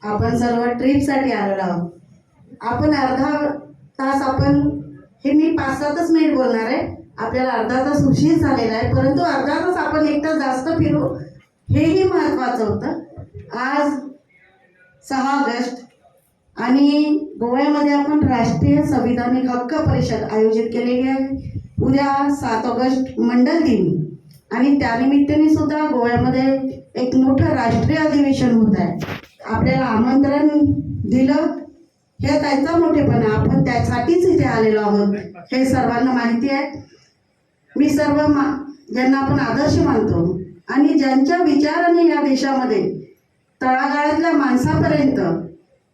आपण सर्व ट्रिपसाठी आलेलो आहोत. आपण अर्धा तास हे मी 5-7च मिनिट बोलणार आहे. आपल्याला अर्धा तास उशीर झालेला आहे, परंतु अर्धा तास आपण एक तास जास्त फिरू हेही महत्त्वाचं होतं. आज 6 ऑगस्ट आणि गोव्यामध्ये आपण राष्ट्रीय संविधानिक हक्क परिषद आयोजित केलेली आहे. उद्या 7 ऑगस्ट मंडल दिन आणि त्यानिमित्ताने सुद्धा गोव्यामध्ये एक मोठं राष्ट्रीय अधिवेशन होत आहे. आपल्याला आमंत्रण दिलं हे त्याचा मोठेपणा, आपण त्यासाठीच इथे आलेलो आहोत हे सर्वांना माहिती आहे. मी सर्व ज्यांना आपण आदर्श मानतो आणि ज्यांच्या विचाराने या देशामध्ये तळागाळातल्या माणसापर्यंत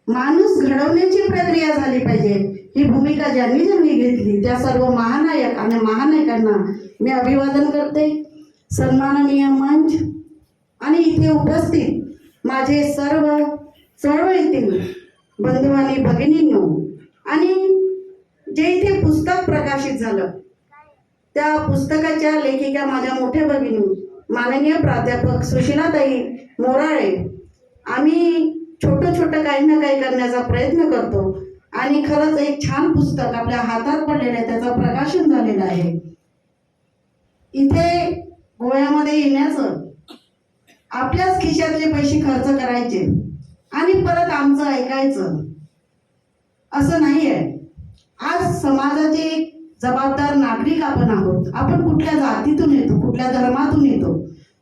माणूस घडवण्याची प्रक्रिया झाली पाहिजे ही भूमिका ज्यांनी घेतली त्या सर्व महानायक आणि महानायकांना मी अभिवादन करते. सन्माननीय मंच आणि इथे उपस्थित माझे सर्व चळवळीतील बंधू आणि भगिनींनो आणि जे इथे पुस्तक प्रकाशित झालं त्या पुस्तकाच्या लेखिका माझ्या मोठ्या भगिनी माननीय प्राध्यापक सुशीलाताई मोराळे. आम्ही छोटं काही ना काही करण्याचा प्रयत्न करतो आणि खरंच एक छान पुस्तक आपल्या हातात पडलेलं आहे, त्याचं प्रकाशन झालेलं आहे. इथे गोव्यामध्ये येण्याचं आपल्याच खिशातले पैसे खर्च करायचे आणि परत आमचं ऐकायचं असं नाही आहे. आज समाजाचे जबाबदार नागरिक आपण आहोत. आपण कुठल्या जातीतून येतो, कुठल्या धर्मातून येतो,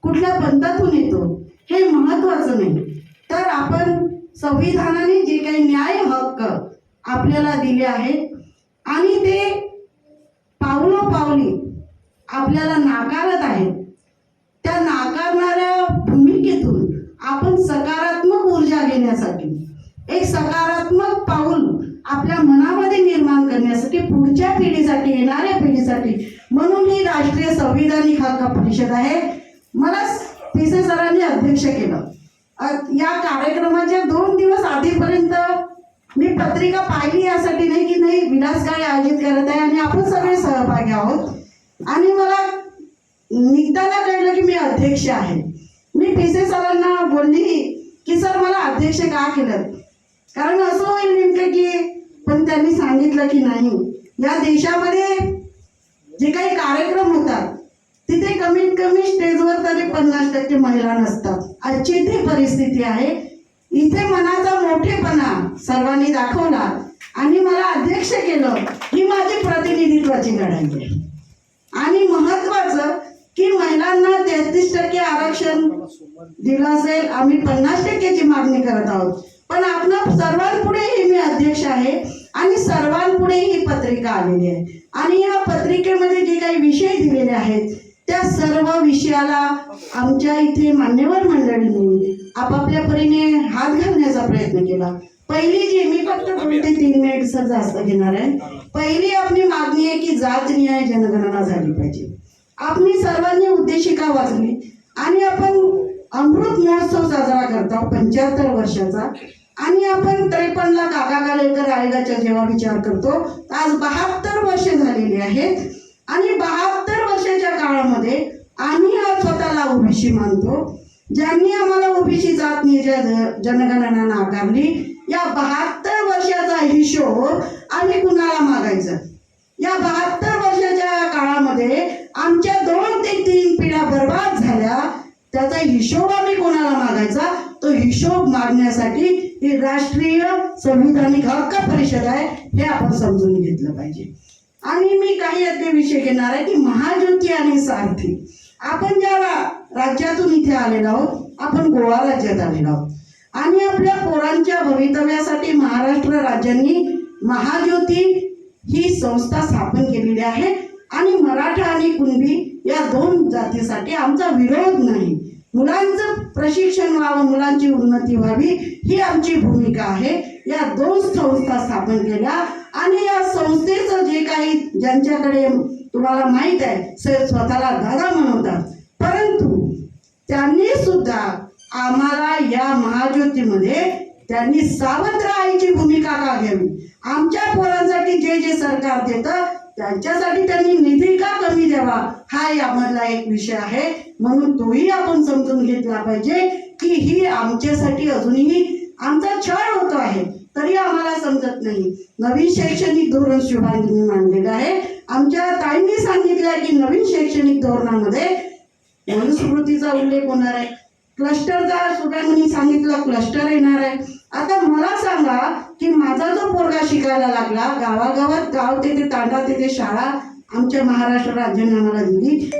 कुठल्या पंथातून येतो हे महत्त्वाचं नाही, तर आपण संविधानाने जे काही न्याय हक्क आपल्याला दिले आहेत आणि ते पावलोपावली आपल्याला नाकारत आहेत, त्या नाकारणाऱ्या भूमिकेतून आपण सकारात्मक ऊर्जा घेण्यासाठी एक सकारात्मक पाऊल आपल्या मनामध्ये निर्माण करण्यासाठी पुढच्या पिढीसाठी, येणाऱ्या पिढीसाठी म्हणून ही राष्ट्रीय संविधानिक हक्क परिषद आहे. मला पिसे सरांनी अध्यक्ष केलं. या कार्यक्रमाच्या 2 दिवस आधीपर्यंत मी पत्रिका पाहिली यासाठी नाही की नाही विलास काळे आयोजित करत आहे आणि आपण सगळे सहभागी आहोत आणि मला निघताना कळलं की मी अध्यक्ष आहे. मी पिसे सरांना बोलली की सर मला अध्यक्ष का केलं, कारण असं होईल नेमकं की, पण त्यांनी सांगितलं की नाही, या देशामध्ये जे काही कार्यक्रम होतात तिथे कमीत कमी स्टेजवर तरी 50% महिला नसतात. आजची ती परिस्थिती आहे. इथे मनाचा मोठेपणा सर्वांनी दाखवला आणि मला अध्यक्ष केलं ही माझी प्रतिनिधित्वाची लढाई आहे. आणि महत्वाचं की महिलांना 33% आरक्षण दिलं असेल, आम्ही 50%ची मागणी करत आहोत, पण आपणा सर्वांपुढेही मी अध्यक्ष आहे आणि सर्वांपुढे ही पत्रिका आलेली आहे आणि या पत्रिकेमध्ये जे काही विषय दिलेले आहेत त्या सर्व विषयाला आमच्या इथे मान्यवर मंडळींनी आपापल्या परीने हात घालण्याचा प्रयत्न केला. पहिली जी मी फक्त 2 ते 3 मिनिट सर जास्त घेणार आहे. पहिली आपली मागणी आहे की जात न्याय जनगणना झाली पाहिजे. आपली सर्वांनी उद्देशिका वाचली आणि आपण अमृत महोत्सव साजरा करतो 75 वर्षाचा आणि आपण 53ला काका कालेलकर आयोगाचा जेव्हा विचार करतो तर आज 72 वर्ष झालेली आहेत आणि 72 वर्षाच्या काळामध्ये आम्ही आज स्वतःला ओबीसी मानतो. ज्यांनी आम्हाला ओबीसी जात जनगणना नाकारली, या 72 वर्षाचा हिशोब आम्ही कुणाला मागायचा? या 72 वर्षाच्या काळामध्ये आमच्या 2 ते 3 पिढ्या बर्बाद झाल्या, त्याचा हिशोब आम्ही कोणाला मागायचा? तो हिशोब मागण्यासाठी ही राष्ट्रीय संविधानिक हक्क परिषद आहे हे आपण समजून घेतलं पाहिजे. आणि मी काही असे विषय घेणार आहे की महाज्योती आणि सारथी. आपण ज्या राज्यातून इथे आलेलो आहोत, आपण गोवा राज्यात आलेलो आहोत आणि आपल्या पोरांच्या भवितव्यासाठी महाराष्ट्र राज्यांनी महाज्योती ही संस्था स्थापन केलेली आहे आणि मराठा आणि कुणबी या 2 जातीसाठी आमचा विरोध नाही. मुलांचं प्रशिक्षण व्हावं, मुलांची उन्नती व्हावी ही आमची भूमिका आहे. या 2 संस्था स्थापन केल्या आणि या संस्थेचं जे काही ज्यांच्याकडे तुम्हाला माहीत आहे स्वतःला दादा म्हणतात, परंतु त्यांनी सुद्धा आम्हाला या महाज्योतीमध्ये त्यांनी सावध राहायची भूमिका का घ्यावी? आमच्या पोरांसाठी जे जे सरकार देतं त्यांच्यासाठी त्यांनी निधी का कमी द्यावा हा यामधला एक विषय आहे. म्हणून तोही आपण समजून घेतला पाहिजे की ही आमच्यासाठी अजूनही आमचा नाही. नवीन शैक्षणिक धोरण शुभांगीने मांडलेलं आहे. आमच्या ताईंनी सांगितलं की नवीन शैक्षणिक धोरणामध्ये मनुस्मृतीचा उल्लेख होणार आहे. क्लस्टरचा शुभांगीने सांगितलं क्लस्टर येणार आहे. आता मला सांगा की माझा जो पोरगा शिकायला लागला, गावागावात गाव तेथे तांडा तेथे शाळा आमच्या महाराष्ट्र राज्याने आम्हाला दिली.